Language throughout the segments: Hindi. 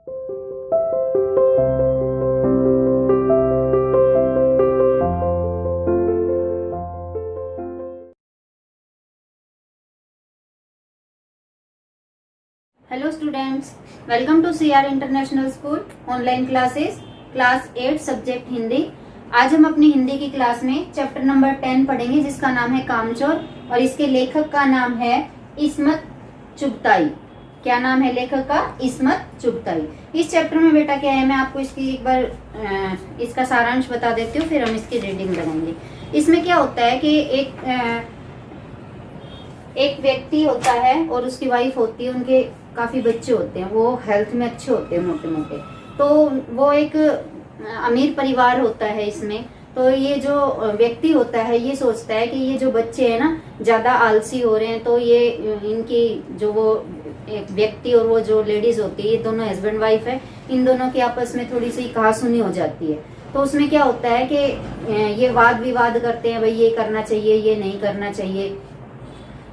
Hello students, welcome to CR international school online classes class 8 subject Hindi. आज हम अपनी हिंदी की क्लास में चैप्टर नंबर 10 पढ़ेंगे जिसका नाम है कामचोर और इसके लेखक का नाम है इस्मत चुगताई। क्या नाम है लेखक का? इस्मत चुगताई। इस चैप्टर में बेटा क्या है, मैं आपको इसकी एक बार इसका सारांश बता देती हूँ, फिर हम इसकी रीडिंग करेंगे। इसमें क्या होता है कि एक व्यक्ति होता है और उसकी वाइफ होती है, उनके काफी बच्चे होते हैं, वो हेल्थ में अच्छे होते हैं, मोटे मोटे। तो वो एक अमीर परिवार होता है इसमें। तो ये जो व्यक्ति होता है ये सोचता है कि ये जो बच्चे हैं ना ज्यादा आलसी हो रहे हैं, तो ये इनकी जो वो एक व्यक्ति और वो जो लेडीज होती है, ये दोनों हस्बैंड वाइफ है, इन दोनों की आपस में थोड़ी सी कहासुनी हो जाती है। तो उसमें क्या होता है कि ये वाद विवाद करते हैं, भाई ये करना चाहिए, ये नहीं करना चाहिए।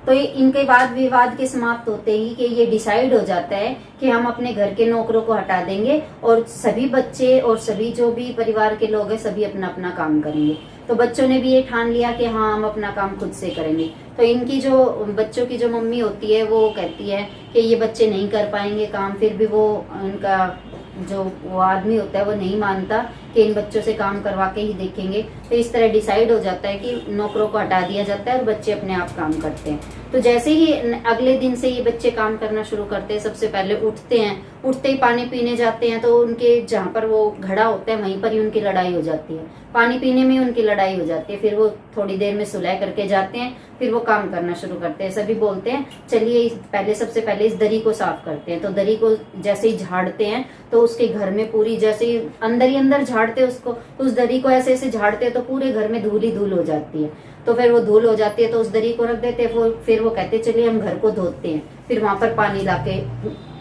तो इनके वाद विवाद के समाप्त होते ही कि ये डिसाइड हो जाता है कि हम अपने घर के नौकरों को हटा देंगे और सभी बच्चे और सभी जो भी परिवार के लोग हैं सभी अपना अपना काम करेंगे। तो बच्चों ने भी ये ठान लिया कि हाँ हम अपना काम खुद से करेंगे। तो इनकी जो बच्चों की जो मम्मी होती है वो कहती है कि ये बच्चे नहीं कर पाएंगे काम, फिर भी वो इनका जो वो आदमी होता है वो नहीं मानता कि इन बच्चों से काम करवा के ही देखेंगे। तो इस तरह डिसाइड हो जाता है कि नौकरों को हटा दिया जाता है और बच्चे अपने आप काम करते हैं। तो जैसे ही अगले दिन से ये बच्चे काम करना शुरू करते हैं, सबसे पहले उठते हैं, उठते ही पानी पीने जाते हैं। तो उनके जहाँ पर वो घड़ा होता है वहीं पर ही उनकी लड़ाई हो जाती है, पानी पीने में उनकी लड़ाई हो जाती है। फिर वो थोड़ी देर में सुलह करके जाते हैं, फिर वो काम करना शुरू करते हैं। सभी बोलते हैं चलिए पहले सबसे पहले इस दरी को साफ करते हैं। तो दरी को जैसे ही झाड़ते हैं तो उसके घर में पूरी, जैसे ही अंदर झाड़ते उसको, उस दरी को ऐसे ऐसे झाड़ते हैं तो पूरे घर में धूल ही धूल हो जाती है। तो फिर वो धूल हो जाती है तो उस दरी को रख देते हैं। फिर वो कहते चलिए हम घर को धोते हैं। फिर वहां पर पानी लाके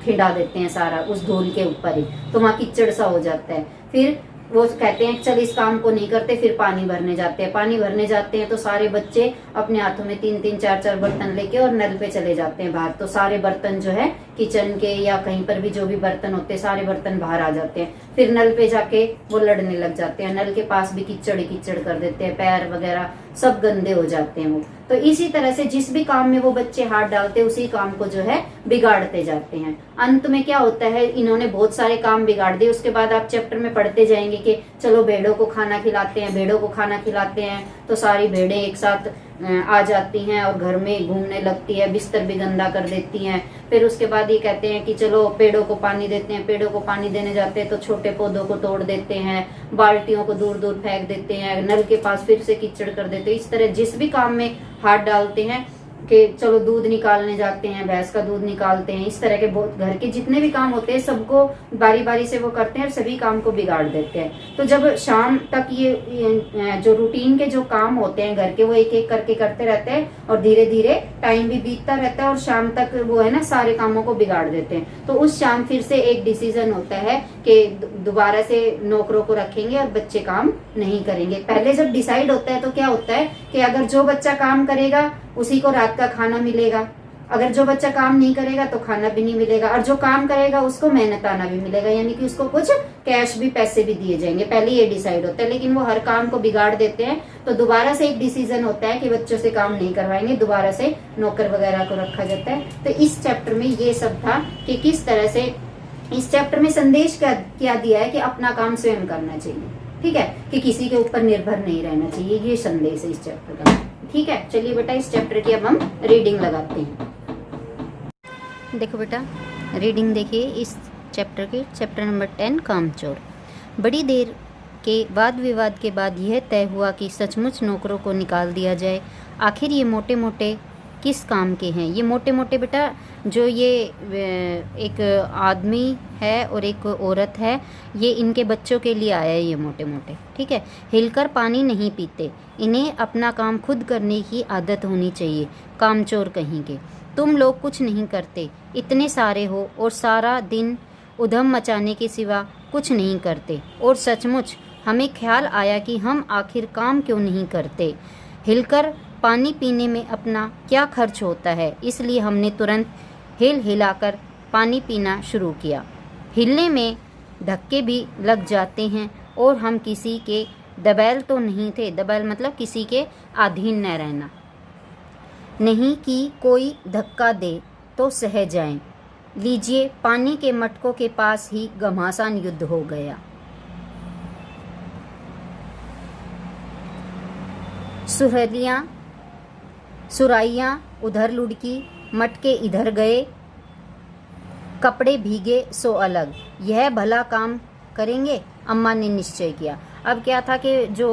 खिंडा देते हैं सारा उस धूल के ऊपर ही, तो वहां कीचड़ सा हो जाता है। फिर वो कहते हैं चल इस काम को नहीं करते, फिर पानी भरने जाते हैं। पानी भरने जाते हैं तो सारे बच्चे अपने हाथों में 3-3 4-4 बर्तन लेके और नल पे चले जाते हैं बाहर। तो सारे बर्तन जो है किचन के या कहीं पर भी जो भी बर्तन होते हैं सारे बर्तन बाहर आ जाते हैं। फिर नल पे जाके वो लड़ने लग जाते हैं, नल के पास भी कीचड़ कीचड़ कर देते हैं, पैर वगैरह सब गंदे हो जाते हैं वो। तो इसी तरह से जिस भी काम में वो बच्चे हाथ डालते हैं उसी काम को जो है बिगाड़ते जाते हैं। अंत में क्या होता है, इन्होंने बहुत सारे काम बिगाड़ दिए। उसके बाद आप चैप्टर में पढ़ते जाएंगे कि चलो भेड़ों को खाना खिलाते हैं, भेड़ों को खाना खिलाते हैं तो सारी भेड़ें एक साथ आ जाती हैं और घर में घूमने लगती है, बिस्तर भी गंदा कर देती हैं। फिर उसके बाद ये कहते हैं कि चलो पेड़ों को पानी देते हैं। पेड़ों को पानी देने जाते हैं तो छोटे पौधों को तोड़ देते हैं, बाल्टियों को दूर दूर फेंक देते हैं, नल के पास फिर से कीचड़ कर देते हैं। इस तरह जिस भी काम में हाथ डालते हैं कि चलो दूध निकालने जाते हैं, भैंस का दूध निकालते हैं, इस तरह के बहुत घर के जितने भी काम होते हैं सबको बारी बारी से वो करते हैं और सभी काम को बिगाड़ देते हैं। तो जब शाम तक ये जो रूटीन के जो काम होते हैं घर के वो एक एक करके करते रहते हैं और धीरे धीरे टाइम भी बीतता रहता है और शाम तक वो है ना सारे कामों को बिगाड़ देते हैं। तो उस शाम फिर से एक डिसीजन होता है कि दोबारा से नौकरों को रखेंगे और बच्चे काम नहीं करेंगे। पहले जब डिसाइड होता है तो क्या होता है कि अगर जो बच्चा काम करेगा उसी को रात का खाना मिलेगा, अगर जो बच्चा काम नहीं करेगा तो खाना भी नहीं मिलेगा, और जो काम करेगा उसको मेहनताना भी मिलेगा, यानी कि उसको कुछ कैश भी पैसे भी दिए जाएंगे। पहले ये डिसाइड होता है, लेकिन वो हर काम को बिगाड़ देते हैं। तो दोबारा से एक डिसीजन होता है कि बच्चों से काम नहीं करवाएंगे, दोबारा से नौकर वगैरह को रखा जाता है। तो इस चैप्टर में ये सब था कि किस तरह से इस चैप्टर में संदेश क्या दिया है कि अपना काम स्वयं करना चाहिए, ठीक है, कि किसी के ऊपर निर्भर नहीं रहना चाहिए। ये संदेश है इस चैप्टर का, ठीक है। चलिए बेटा इस चैप्टर की अब हम रीडिंग लगाते हैं। देखो बेटा रीडिंग देखिए इस चैप्टर की, चैप्टर नंबर 10 कामचोर। बड़ी देर के वाद विवाद के बाद यह तय हुआ कि सचमुच नौकरों को निकाल दिया जाए। आखिर ये मोटे मोटे किस काम के हैं? ये मोटे मोटे बेटा जो ये एक आदमी है और एक औरत है, ये इनके बच्चों के लिए आया है ये मोटे मोटे, ठीक है। हिलकर पानी नहीं पीते, इन्हें अपना काम खुद करने की आदत होनी चाहिए। कामचोर कहेंगे, तुम लोग कुछ नहीं करते, इतने सारे हो और सारा दिन उधम मचाने के सिवा कुछ नहीं करते। और सचमुच हमें ख्याल आया कि हम आखिर काम क्यों नहीं करते। हिलकर पानी पीने में अपना क्या खर्च होता है, इसलिए हमने तुरंत हिलाकर पानी पीना शुरू किया। हिलने में धक्के भी लग जाते हैं और हम किसी के दबैल तो नहीं थे। दबैल मतलब किसी के अधीन न रहना। नहीं कि कोई धक्का दे तो सह जाएं। लीजिए, पानी के मटकों के पास ही घमासान युद्ध हो गया। सुराइयाँ उधर लुढ़की, मटके इधर गए, कपड़े भीगे सो अलग। यह भला काम करेंगे, अम्मा ने निश्चय किया। अब क्या था कि जो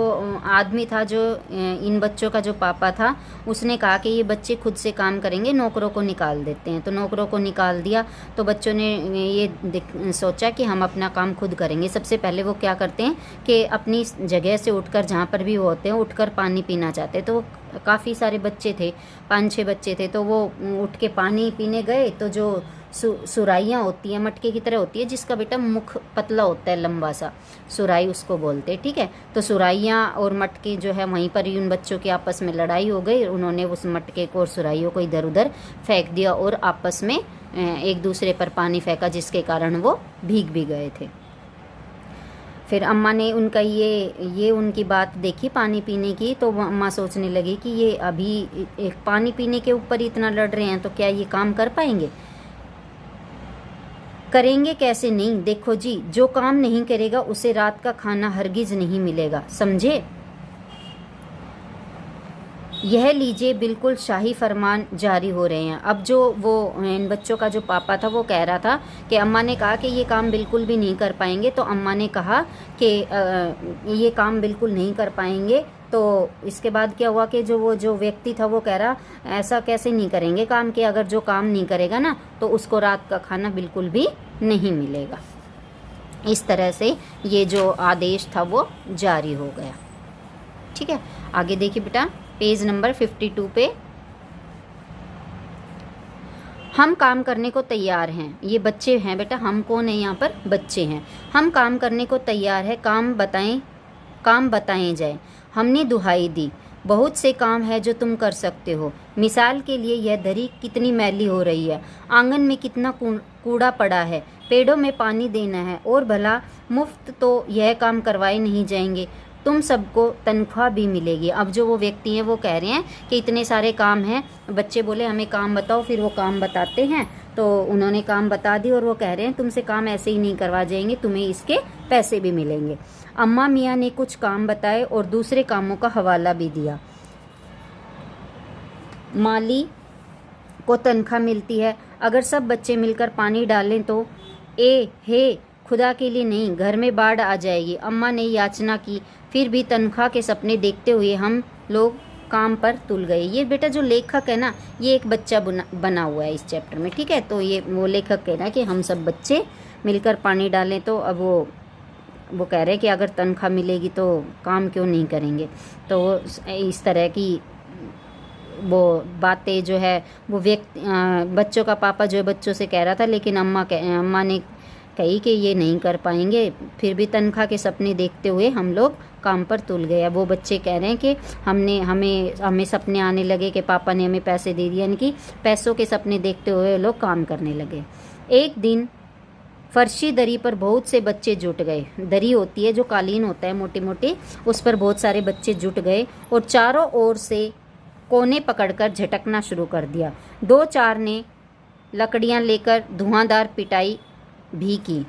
आदमी था, जो इन बच्चों का जो पापा था, उसने कहा कि ये बच्चे खुद से काम करेंगे, नौकरों को निकाल देते हैं। तो नौकरों को निकाल दिया तो बच्चों ने ये सोचा कि हम अपना काम खुद करेंगे। सबसे पहले वो क्या करते हैं कि अपनी जगह से उठकर, जहाँ पर भी वो होते हैं, उठकर पानी पीना चाहते हैं। तो काफ़ी सारे बच्चे थे, 5-6 बच्चे थे, तो वो उठ के पानी पीने गए। तो जो सुराइयाँ होती हैं, मटके की तरह होती है, जिसका बेटा मुख पतला होता है, लंबा सा, सुराई उसको बोलते हैं, ठीक है। तो सुराइयाँ और मटके जो है, वहीं पर ही उन बच्चों की आपस में लड़ाई हो गई। उन्होंने उस मटके को और सुराइयों को इधर उधर फेंक दिया और आपस में एक दूसरे पर पानी फेंका, जिसके कारण वो भीग भी गए थे। फिर अम्मा ने उनका ये उनकी बात देखी पानी पीने की, तो अम्मा सोचने लगी कि ये अभी एक पानी पीने के ऊपर ही इतना लड़ रहे हैं, तो क्या ये काम कर पाएंगे? करेंगे कैसे नहीं? देखो जी, जो काम नहीं करेगा उसे रात का खाना हरगिज नहीं मिलेगा, समझे? यह लीजिए, बिल्कुल शाही फरमान जारी हो रहे हैं। अब जो वो इन बच्चों का जो पापा था, वो कह रहा था कि अम्मा ने कहा कि ये काम बिल्कुल भी नहीं कर पाएंगे। तो अम्मा ने कहा कि ये काम बिल्कुल नहीं कर पाएंगे। तो इसके बाद क्या हुआ कि जो व्यक्ति था, वो कह रहा ऐसा कैसे नहीं करेंगे काम, कि अगर जो काम नहीं करेगा ना, तो उसको रात का खाना बिल्कुल भी नहीं मिलेगा। इस तरह से ये जो आदेश था वो जारी हो गया। ठीक है, आगे देखिए बेटा, पेज नंबर 52 पे। हम काम करने को तैयार हैं। ये बच्चे हैं बेटा, हम कौन है यहाँ पर? बच्चे हैं। हम काम करने को तैयार है, काम बताएं जाए। हमने दुहाई दी, बहुत से काम है जो तुम कर सकते हो। मिसाल के लिए, यह दरी कितनी मैली हो रही है, आंगन में कितना कूड़ा पड़ा है, पेड़ों में पानी देना है, और भला मुफ्त तो यह काम करवाए नहीं जाएंगे, तुम सबको तनख्वाह भी मिलेगी। अब जो वो व्यक्ति हैं, वो कह रहे हैं कि इतने सारे काम हैं। बच्चे बोले हमें काम बताओ, फिर वो काम बताते हैं। तो उन्होंने काम बता दी और वो कह रहे हैं तुमसे काम ऐसे ही नहीं करवा जाएंगे, तुम्हें इसके पैसे भी मिलेंगे। अम्मा मियाँ ने कुछ काम बताए और दूसरे कामों का हवाला भी दिया। माली को तनख्वाह मिलती है, अगर सब बच्चे मिलकर पानी डालें तो हे खुदा के लिए नहीं, घर में बाढ़ आ जाएगी। अम्मा ने याचना की, फिर भी तनख्वाह के सपने देखते हुए हम लोग काम पर तुल गए। ये बेटा जो लेखक है ना, ये एक बच्चा बना हुआ है इस चैप्टर में, ठीक है। तो ये वो लेखक कह रहा है कि हम सब बच्चे मिलकर पानी डालें। तो अब वो कह रहे हैं कि अगर तनख्वाह मिलेगी तो काम क्यों नहीं करेंगे। तो इस तरह की वो बातें जो है, वो बच्चों का पापा जो है बच्चों से कह रहा था, लेकिन अम्मा ने कही कि ये नहीं कर पाएंगे। फिर भी तनख्वाह के सपने देखते हुए हम लोग काम पर तुल गए। वो बच्चे कह रहे हैं कि हमें सपने आने लगे कि पापा ने हमें पैसे दे दिए, यानी कि पैसों के सपने देखते हुए लोग काम करने लगे। एक दिन फर्शी दरी पर बहुत से बच्चे जुट गए। दरी होती है जो कालीन होता है मोटे मोटे, उस पर बहुत सारे बच्चे जुट गए और चारों ओर से कोने पकड़कर झटकना शुरू कर दिया। 2-4 ने लकड़ियां लेकर धुआंधार पिटाई भी की।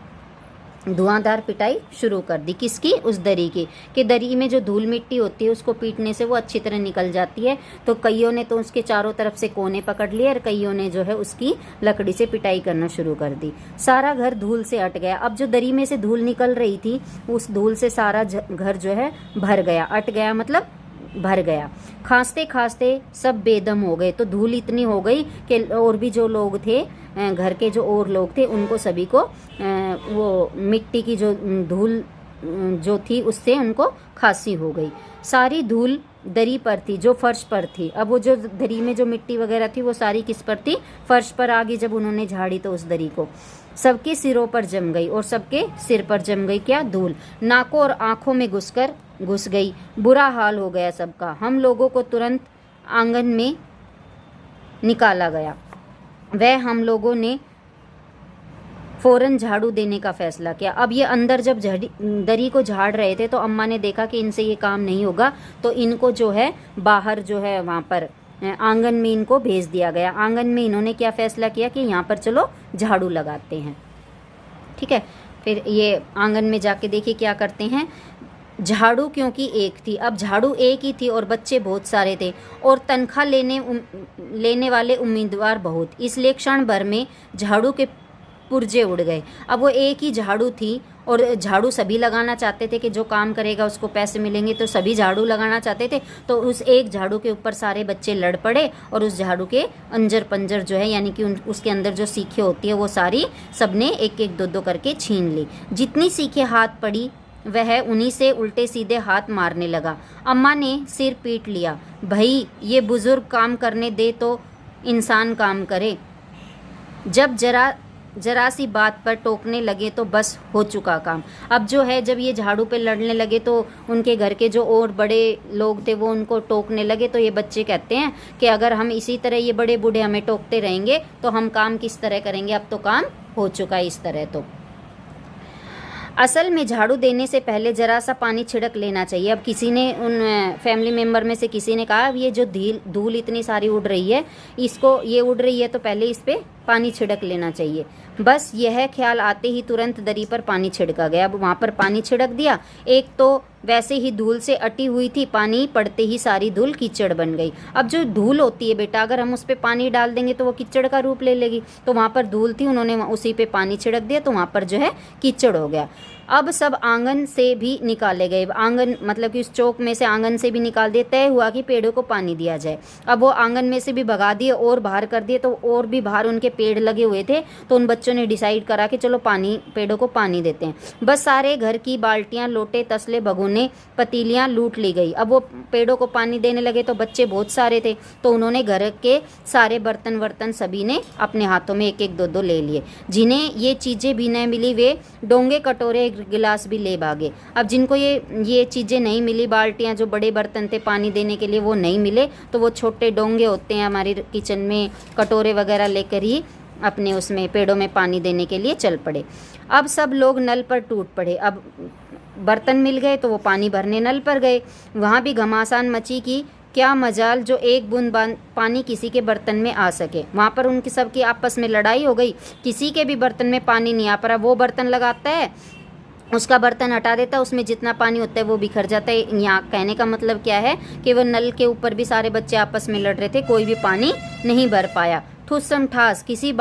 धुआंधार पिटाई शुरू कर दी, किसकी? उस दरी की। कि दरी में जो धूल मिट्टी होती है उसको पीटने से वो अच्छी तरह निकल जाती है। तो कईयों ने तो उसके चारों तरफ से कोने पकड़ लिए और कईयों ने जो है उसकी लकड़ी से पिटाई करना शुरू कर दी। सारा घर धूल से अट गया। अब जो दरी में से धूल निकल रही थी, उस धूल से सारा घर जो है भर गया। अट गया मतलब भर गया। खांसते खांसते सब बेदम हो गए। तो धूल इतनी हो गई कि और भी जो लोग थे, घर के जो और लोग थे, उनको सभी को वो मिट्टी की जो धूल जो थी उससे उनको खांसी हो गई। सारी धूल दरी पर थी, जो फर्श पर थी। अब वो जो दरी में जो मिट्टी वगैरह थी वो सारी किस पर थी? फर्श पर। आगे जब उन्होंने झाड़ी तो उस दरी को सबके सिरों पर जम गई, और सबके सिर पर जम गई क्या? धूल। नाकों और आंखों में घुस गई। बुरा हाल हो गया सबका। हम लोगों को तुरंत आंगन में निकाला गया। वह हम लोगों ने फ़ौरन झाड़ू देने का फ़ैसला किया। अब ये अंदर जब दरी को झाड़ रहे थे तो अम्मा ने देखा कि इनसे ये काम नहीं होगा, तो इनको जो है बाहर जो है वहाँ पर आंगन में इनको भेज दिया गया। आंगन में इन्होंने क्या फ़ैसला किया कि यहाँ पर चलो झाड़ू लगाते हैं। ठीक है, फिर ये आंगन में जाके देखिए क्या करते हैं। झाड़ू क्योंकि एक थी, अब झाड़ू एक ही थी और बच्चे बहुत सारे थे और तनख्वाह लेने वाले उम्मीदवार बहुत, इसलिए क्षण भर में झाड़ू के पुर्जे उड़ गए। अब वो एक ही झाड़ू थी और झाड़ू सभी लगाना चाहते थे कि जो काम करेगा उसको पैसे मिलेंगे, तो सभी झाड़ू लगाना चाहते थे। तो उस एक झाड़ू के ऊपर सारे बच्चे लड़ पड़े और उस झाड़ू के अंजर पंजर जो है यानी कि उसके अंदर जो सीखें होती है वो सारी सबने एक एक दो दो करके छीन ली। जितनी सीखें हाथ पड़ी वह उन्हीं से उल्टे सीधे हाथ मारने लगा। अम्मा ने सिर पीट लिया, भाई ये बुजुर्ग काम करने दे तो इंसान काम करे, जब जरा सी बात पर टोकने लगे तो बस हो चुका काम। अब जो है जब ये झाड़ू पे लड़ने लगे तो उनके घर के जो और बड़े लोग थे वो उनको टोकने लगे। तो ये बच्चे कहते हैं कि अगर हम इसी तरह ये बड़े बूढ़े हमें टोकते रहेंगे तो हम काम किस तरह करेंगे, अब तो काम हो चुका है इस तरह। तो असल में झाड़ू देने से पहले ज़रा सा पानी छिड़क लेना चाहिए। अब किसी ने उन फैमिली मेम्बर में से किसी ने कहा अब ये जो धूल इतनी सारी उड़ रही है, इसको ये उड़ रही है तो पहले इस पर पानी छिड़क लेना चाहिए। बस यह ख्याल आते ही तुरंत दरी पर पानी छिड़का गया। अब वहाँ पर पानी छिड़क दिया। एक तो वैसे ही धूल से अटी हुई थी, पानी पड़ते ही सारी धूल कीचड़ बन गई। अब जो धूल होती है बेटा, अगर हम उस पर पानी डाल देंगे तो वो कीचड़ का रूप ले लेगी। तो वहाँ पर धूल थी, उन्होंने उसी पे पानी छिड़क दिया तो वहाँ पर जो है कीचड़ हो गया। अब सब आंगन से भी निकाले गए। आंगन मतलब कि उस चौक में से आंगन से भी निकाल दिए। तय हुआ कि पेड़ों को पानी दिया जाए। अब वो आंगन में से भी भगा दिए और बाहर कर दिए, तो और भी बाहर उनके पेड़ लगे हुए थे। तो उन बच्चों ने डिसाइड करा कि चलो पेड़ों को पानी देते हैं। बस सारे घर की बाल्टियां, लोटे, तसले, भगोने, पतीलियां लूट ली गई। अब वो पेड़ों को पानी देने लगे तो बच्चे बहुत सारे थे, तो उन्होंने घर के सारे बर्तन सभी ने अपने हाथों में एक एक दो दो ले लिए। जिन्हें ये चीज़ें भी नहीं मिली वे डोंगे, कटोरे, गिलास भी ले भागे। अब जिनको ये चीज़ें नहीं मिली, बाल्टियां, जो बड़े बर्तन थे पानी देने के लिए वो नहीं मिले, तो वो छोटे डोंगे होते हैं हमारे किचन में, कटोरे वगैरह लेकर ही अपने उसमें पेड़ों में पानी देने के लिए चल पड़े। अब सब लोग नल पर टूट पड़े। अब बर्तन मिल गए तो वो पानी भरने नल पर गए। वहाँ भी घमासान मची कि क्या मजाल जो एक बूंद पानी किसी के बर्तन में आ सके। वहाँ पर उनकी सबकी आपस में लड़ाई हो गई। किसी के भी बर्तन में पानी नहीं आ पा रहा। वो बर्तन लगाता है, उसका बर्तन हटा देता है, उसमें जितना पानी होता है वो बिखर जाता है। यहाँ कहने का मतलब क्या है कि वो नल के ऊपर भी सारे बच्चे आपस में लड़ रहे थे, कोई भी पानी नहीं भर पाया। ठुस्सम ठास किसी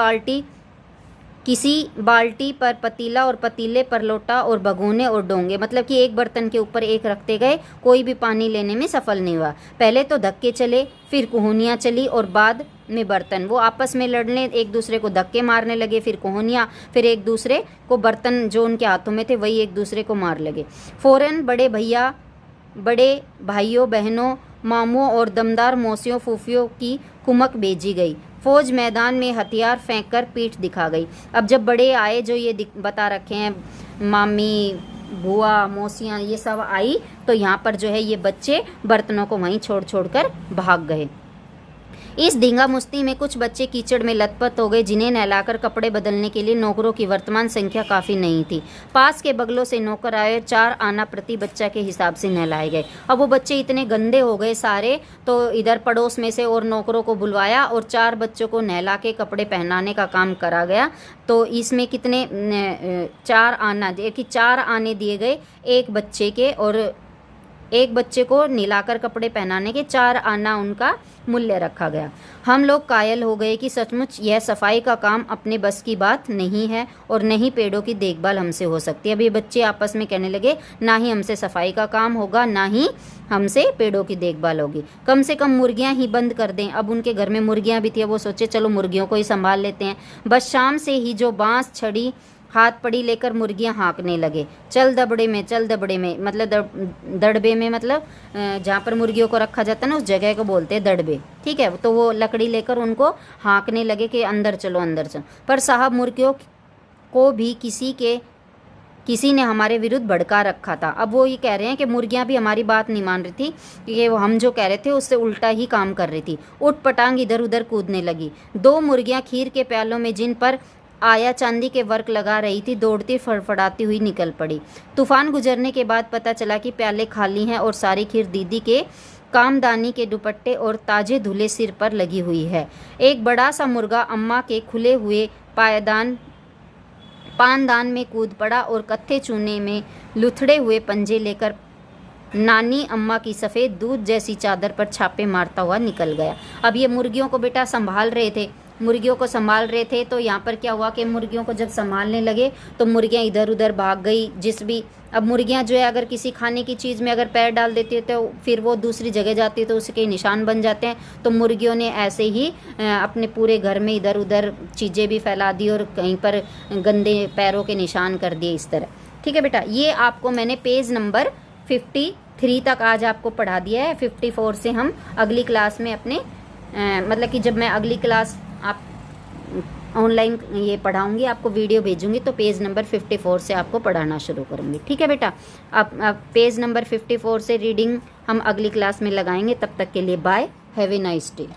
बाल्टी पर पतीला और पतीले पर लोटा और भगोने और डोंगे, मतलब कि एक बर्तन के ऊपर एक रखते गए, कोई भी पानी लेने में सफल नहीं हुआ। पहले तो धक्के चले, फिर कुहनियाँ चली और बाद में बर्तन। वो आपस में लड़ने, एक दूसरे को धक्के मारने लगे, फिर कुहनियाँ, फिर एक दूसरे को बर्तन जो उनके हाथों में थे वही एक दूसरे को मार लगे। फ़ौरन बड़े भाइयों, बहनों, मामुओं और दमदार मौसियों, फूफियों की कुमक भेजी गई। फौज मैदान में हथियार फेंककर पीठ दिखा गई। अब जब बड़े आए, जो ये बता रखे हैं, मामी, बुआ, मौसियाँ, ये सब आई, तो यहाँ पर जो है ये बच्चे बर्तनों को वहीं छोड़ कर भाग गए। इस धींगा मुश्ती में कुछ बच्चे कीचड़ में लथपथ हो गए, जिन्हें नहलाकर कपड़े बदलने के लिए नौकरों की वर्तमान संख्या काफ़ी नहीं थी। पास के बगलों से नौकर आए, 4 आना प्रति बच्चा के हिसाब से नहलाए गए। अब वो बच्चे इतने गंदे हो गए सारे, तो इधर पड़ोस में से और नौकरों को बुलवाया और 4 बच्चों को नहला के कपड़े पहनाने का काम करा गया। तो इसमें कितने 4 आने दिए गए एक बच्चे के, और एक बच्चे को नहलाकर कपड़े पहनाने के 4 आना उनका मूल्य रखा गया। हम लोग कायल हो गए कि सचमुच यह सफाई का काम अपने बस की बात नहीं है और नहीं पेड़ों की देखभाल हमसे हो सकती है। अब ये बच्चे आपस में कहने लगे, ना ही हमसे सफाई का काम होगा, ना ही हमसे पेड़ों की देखभाल होगी। कम से कम मुर्गियां ही बंद कर दें। अब उनके घर में मुर्गियां भी थी, वो सोचे चलो मुर्गियों को ही संभाल लेते हैं। बस शाम से ही जो बांस, छड़ी, हाथ पड़ी लेकर मुर्गियां हाँकने लगे। चल दबड़े में, मतलब दड़बे में, मतलब जहाँ पर मुर्गियों को रखा जाता है ना, उस जगह को बोलते हैं दड़बे। ठीक है, तो वो लकड़ी लेकर उनको हाँकने लगे कि अंदर चलो। पर साहब, मुर्गियों को भी किसी ने हमारे विरुद्ध भड़का रखा था। अब वो ये कह रहे हैं कि मुर्गियां भी हमारी बात नहीं मान रही थी, कि वो हम जो कह रहे थे उससे उल्टा ही काम कर रही थी। उठ पटांग इधर उधर कूदने लगी। 2 मुर्गियां खीर के प्यालों में, जिन पर आया चांदी के वर्क लगा रही थी, दौड़ती फड़फड़ाती हुई निकल पड़ी। तूफान गुजरने के बाद पता चला कि प्याले खाली हैं और सारी खीर दीदी के कामदानी के दुपट्टे और ताजे धुले सिर पर लगी हुई है। एक बड़ा सा मुर्गा अम्मा के खुले हुए पानदान में कूद पड़ा और कत्थे चूने में लुथड़े हुए पंजे लेकर नानी अम्मा की सफ़ेद दूध जैसी चादर पर छापे मारता हुआ निकल गया। अब ये मुर्गियों को बेटा संभाल रहे थे, तो यहाँ पर क्या हुआ कि मुर्गियों को जब संभालने लगे तो मुर्गियाँ इधर उधर भाग गई। अब मुर्गियाँ जो है अगर किसी खाने की चीज़ में अगर पैर डाल देती है तो फिर वो दूसरी जगह जाती है तो उसके निशान बन जाते हैं। तो मुर्गियों ने ऐसे ही अपने पूरे घर में इधर उधर चीज़ें भी फैला दी और कहीं पर गंदे पैरों के निशान कर दिए इस तरह। ठीक है बेटा, ये आपको मैंने पेज नंबर 53 तक आज आपको पढ़ा दिया है। 54 से हम अगली क्लास में अपने मतलब कि जब मैं अगली क्लास आप ऑनलाइन ये पढ़ाऊंगी, आपको वीडियो भेजूंगी तो पेज नंबर 54 से आपको पढ़ाना शुरू करूंगी। ठीक है बेटा, आप पेज नंबर 54 से रीडिंग हम अगली क्लास में लगाएंगे। तब तक के लिए bye, have a nice day.